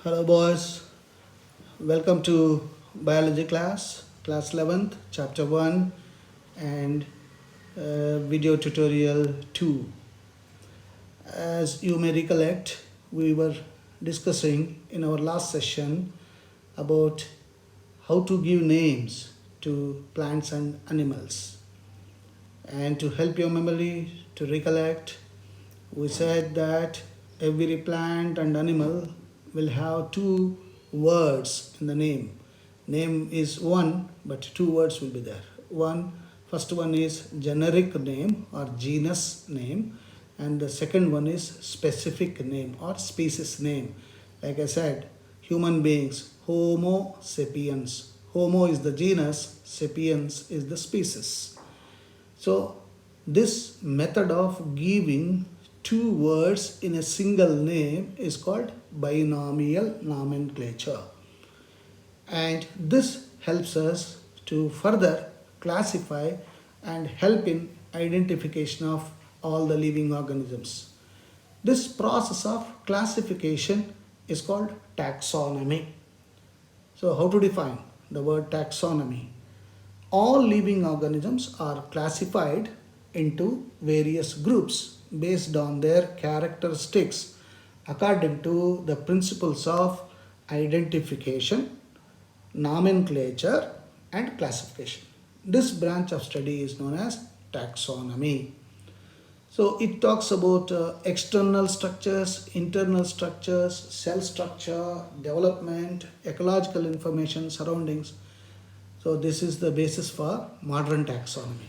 Hello boys, welcome to biology class 11th, chapter 1 and video tutorial 2. As you may recollect, we were discussing in our last session about how to give names to plants and animals. And to help your memory to recollect, we said that every plant and animal will have two words in the name. Name is one, but two words will be there. First one is generic name or genus name, and the second one is specific name or species name. Like I said, human beings, Homo sapiens. Homo is the genus, sapiens is the species. So, this method of giving two words in a single name is called binomial nomenclature. And this helps us to further classify and help in identification of all the living organisms. This process of classification is called taxonomy. So, how to define the word taxonomy? All living organisms are classified into various groups based on their characteristics according to the principles of identification, nomenclature, and classification. This branch of study is known as taxonomy. So it talks about external structures, internal structures, cell structure, development, ecological information, surroundings. So this is the basis for modern taxonomy.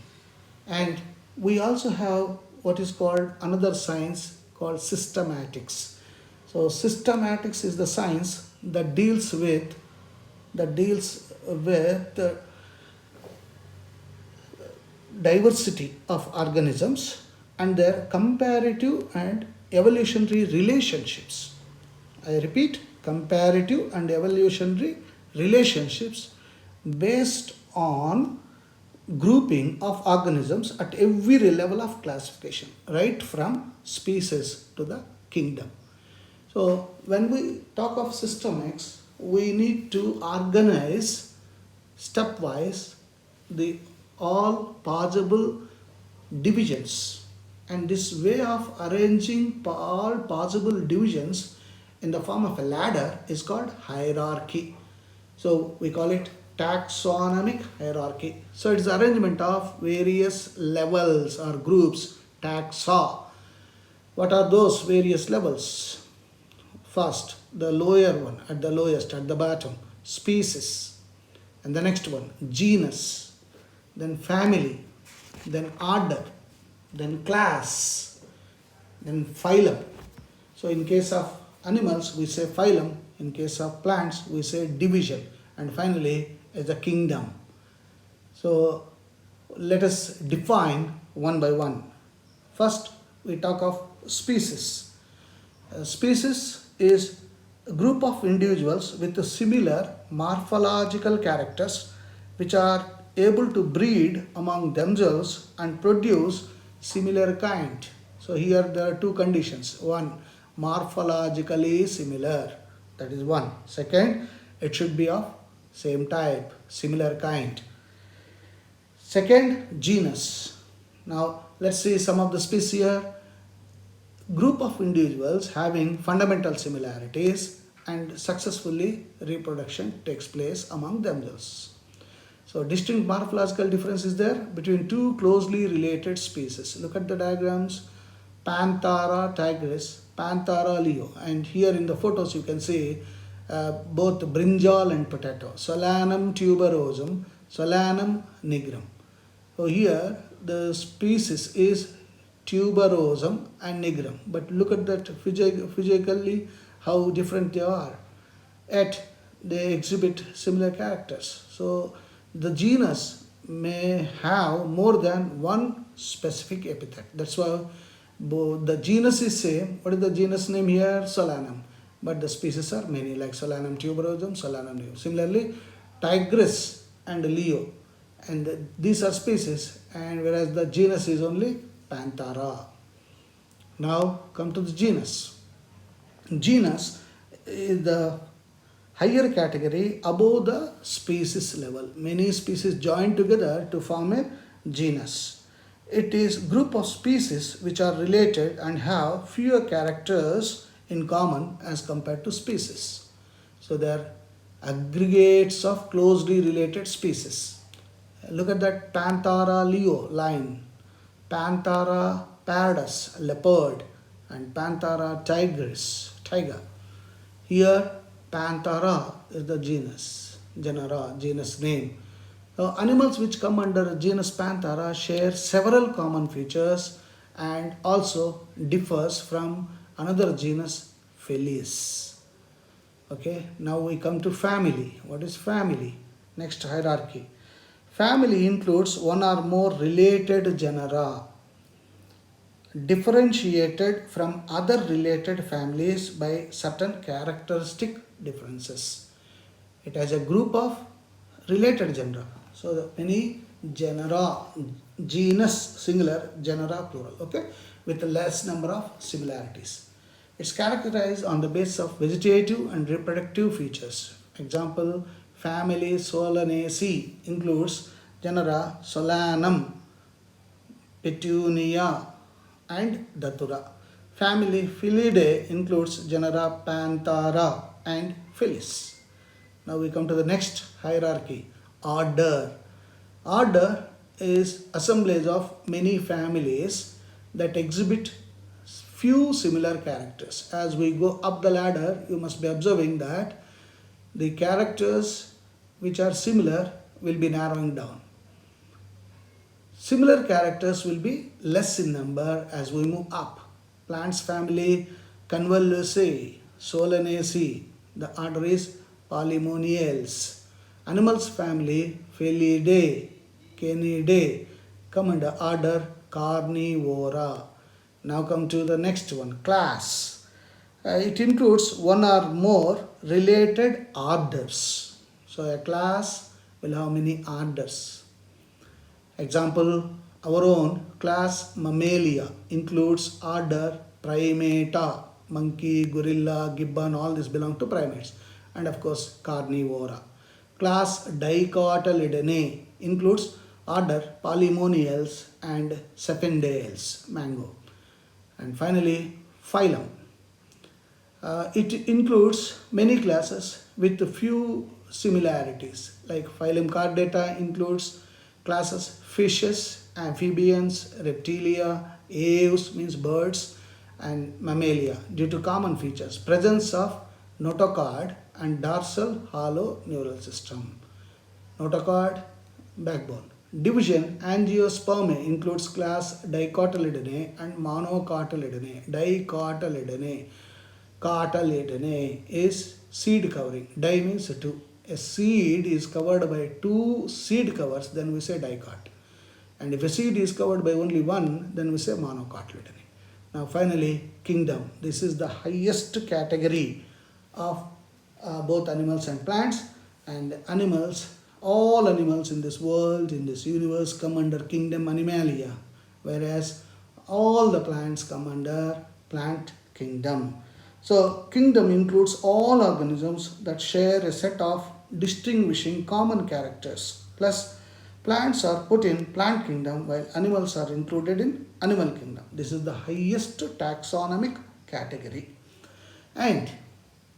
And we also have what is called another science called systematics. So systematics is the science that deals with the diversity of organisms and their comparative and evolutionary relationships. I repeat, comparative and evolutionary relationships based on grouping of organisms at every level of classification, right from species to the kingdom. So when we talk of systemics, we need to organize stepwise the all possible divisions, and this way of arranging all possible divisions in the form of a ladder is called hierarchy. So we call it taxonomic hierarchy. So it's the arrangement of various levels or groups, taxa. What are those various levels? First, the lower one, at the lowest, at the bottom, species. And the next one, genus. Then family. Then order. Then class. Then phylum. So in case of animals, we say phylum. In case of plants, we say division. And finally, as a kingdom. So let us define one by one. First, we talk of species. A species is a group of individuals with similar morphological characters which are able to breed among themselves and produce similar kind. So here there are two conditions. One, morphologically similar. That is one. Second, it should be of same type, similar kind. Second, genus. Now let's see some of the species here. Group of individuals having fundamental similarities and successfully reproduction takes place among themselves. So distinct morphological difference is there between two closely related species. Look at the diagrams. Panthera tigris, Panthera leo, and here in the photos you can see both brinjal and potato. Solanum tuberosum, Solanum nigrum. So here the species is tuberosum and nigrum, but look at that physically how different they are, yet they exhibit similar characters. So the genus may have more than one specific epithet. That's why the genus is same. What is the genus name here? Solanum, but the species are many, like Solanum tuberosum, Solanum leo. Similarly, tigris and leo, and these are species, and whereas the genus is only Panthera. Now come to the genus. Genus is the higher category above the species level. Many species join together to form a genus. It is group of species which are related and have fewer characters in common as compared to species. So they are aggregates of closely related species. Look at that Panthera leo, lion, Panthera pardus, leopard, and Panthera tigris, tiger. Here, Panthera is the genus name. Animals which come under genus Panthera share several common features and also differs from another genus Felis. Okay, now we come to family. What is family? Next hierarchy. Family includes one or more related genera differentiated from other related families by certain characteristic differences. It has a group of related genera. So the many genera, genus singular, genera plural, okay, with a less number of similarities. It's characterized on the basis of vegetative and reproductive features. Example, family Solanaceae includes genera Solanum, Petunia, and Datura. Family Felidae includes genera Panthera and Felis. Now we come to the next hierarchy, order. Order is assemblage of many families that exhibit few similar characters. As we go up the ladder, you must be observing that the characters which are similar will be narrowing down. Similar characters will be less in number as we move up. Plants family Convolvulaceae, Solanaceae, the order is Polemoniales. Animals family Felidae, Canidae, come under order Carnivora. Now come to the next one, class. It includes one or more related orders. So a class will have many orders. Example, our own class Mammalia includes order Primata, monkey, gorilla, gibbon, all this belong to primates. And of course, Carnivora. Class Dicotyledonnae includes order Polemoniales and Cephindales, mango. And finally, phylum. It includes many classes with few similarities. Like phylum Chordata includes classes fishes, amphibians, reptilia, aves means birds, and mammalia due to common features. Presence of notochord and dorsal hollow neural system. Notochord, backbone. Division Angiospermae includes class Dicotyledonnae and Monocotyledonnae. Dicotyledonnae. Cotyledonnae is seed covering. Di means two. A seed is covered by two seed covers, then we say dicot. And if a seed is covered by only one, then we say monocotyledonnae. Now finally, kingdom. This is the highest category of both animals and plants. And animals, all animals in this world, in this universe come under kingdom Animalia, whereas all the plants come under plant kingdom. So kingdom includes all organisms that share a set of distinguishing common characters. Plus plants are put in plant kingdom while animals are included in animal kingdom. This is the highest taxonomic category. And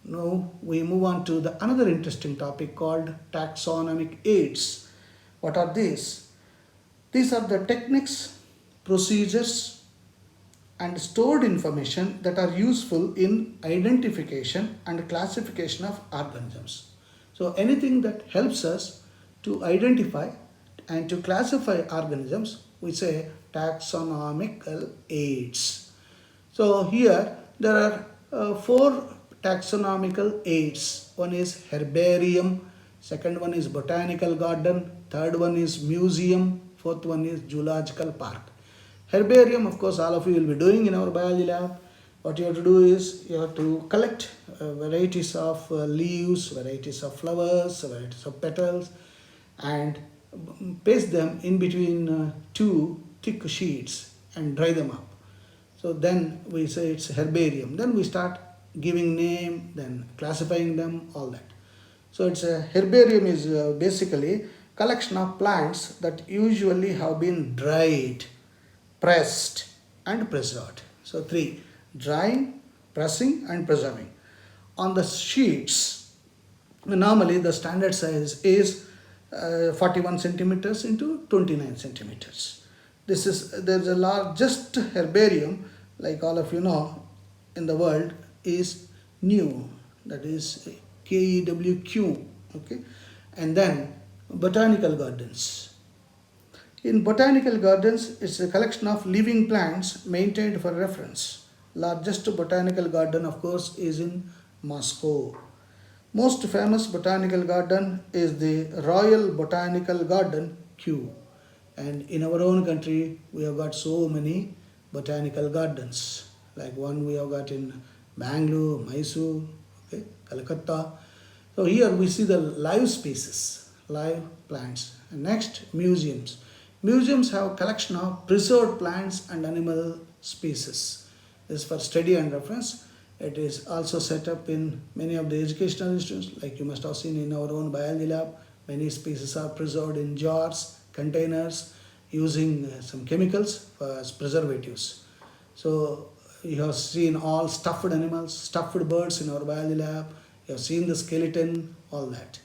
now we move on to the another interesting topic called taxonomic aids. What are these? These are the techniques, procedures, and stored information that are useful in identification and classification of organisms. So anything that helps us to identify and to classify organisms, we say taxonomical aids. So here there are four taxonomical aids. One is herbarium, second one is botanical garden, third one is museum, fourth one is zoological park. Herbarium, of course, all of you will be doing in our biology lab. What you have to do is you have to collect varieties of leaves, varieties of flowers, varieties of petals, and paste them in between two thick sheets and dry them up. So then we say it's herbarium. Then we start giving name, then classifying them, all that. So it's a herbarium is basically collection of plants that usually have been dried, pressed and preserved. So three: drying, pressing and preserving. On the sheets, normally the standard size is 41 centimeters into 29 centimeters. There's a largest herbarium, like all of you know, in the world is new, that is KEWQ. Okay, and then botanical gardens. In botanical gardens, it's a collection of living plants maintained for reference. Largest botanical garden, of course, is in Moscow. Most famous botanical garden is the Royal Botanical Garden, Kew. And in our own country, we have got so many botanical gardens. Like one we have got in Bangalore, Mysore, okay, Calcutta. So here we see the live species, live plants. And next, museums. Museums have a collection of preserved plants and animal species. This is for study and reference. It is also set up in many of the educational institutions, like you must have seen in our own biology lab. Many species are preserved in jars, containers, using some chemicals as preservatives. So you have seen all stuffed animals, stuffed birds in our biology lab. You have seen the skeleton, all that.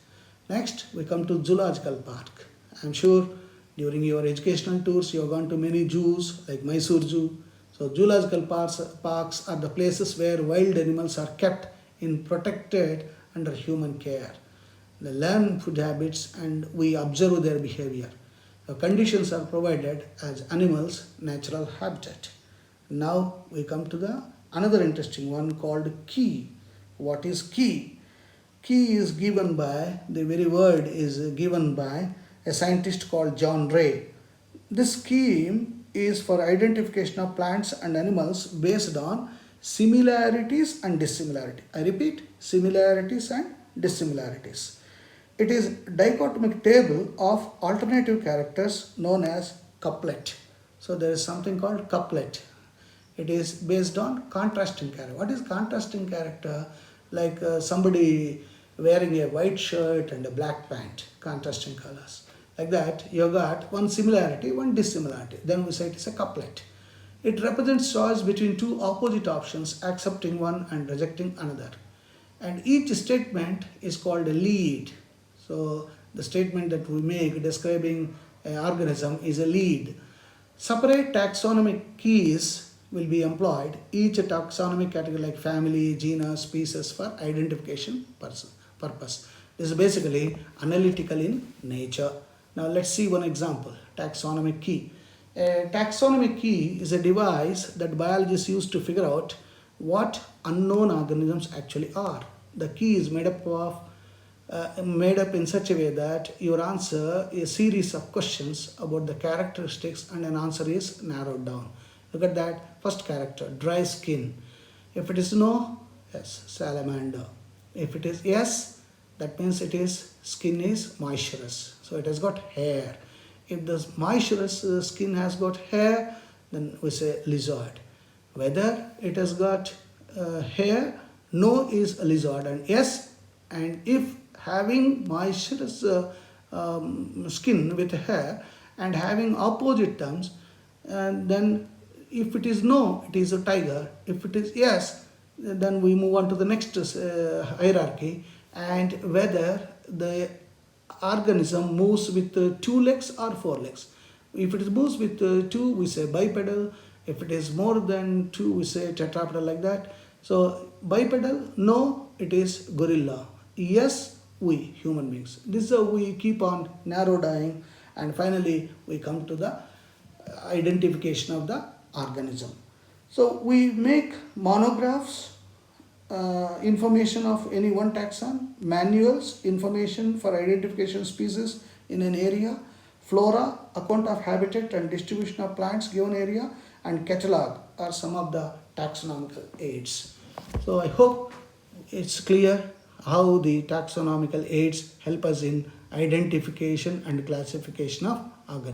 Next, we come to zoological park. I am sure during your educational tours, you have gone to many zoos, like Mysore Zoo. So zoological parks are the places where wild animals are kept in protected under human care. They learn food habits and we observe their behavior. The conditions are provided as animals' natural habitat. Now we come to the another interesting one called key. What is key? Key is given by, the very word is given by a scientist called John Ray. This scheme is for identification of plants and animals based on similarities and dissimilarities. I repeat, similarities and dissimilarities. It is dichotomic table of alternative characters known as couplet. So there is something called couplet. It is based on contrasting character. What is contrasting character? Like somebody wearing a white shirt and a black pant, contrasting colors. Like that, you got one similarity, one dissimilarity. Then we say it is a couplet. It represents choice between two opposite options, accepting one and rejecting another. And each statement is called a lead. So the statement that we make describing an organism is a lead. Separate taxonomic keys will be employed, each taxonomic category like family, genus, species for identification purpose. This is basically analytical in nature. Now let's see one example, taxonomic key. A taxonomic key is a device that biologists use to figure out what unknown organisms actually are. The key is made up in such a way that you answer a series of questions about the characteristics and an answer is narrowed down. Look at that first character, dry skin. If it is no, yes, salamander. If it is yes, that means it is skin is moisturous. So it has got hair. If the moisturous skin has got hair, then we say lizard. Whether it has got hair, no is a lizard and yes. And if having moisturous skin with hair and having opposite terms, and then if it is no, it is a tiger. If it is yes, then we move on to the next hierarchy, and whether the organism moves with 2 legs or 4 legs. If it moves with 2, we say bipedal. If it is more than 2, we say tetrapedal, like that. So bipedal, no, it is gorilla. Yes, we human beings. This is how we keep on narrow down, and finally we come to the identification of the organism. So we make monographs, information of any one taxon, manuals, information for identification species in an area, flora, account of habitat and distribution of plants given area, and catalog are some of the taxonomical aids. So I hope it's clear how the taxonomical aids help us in identification and classification of organisms.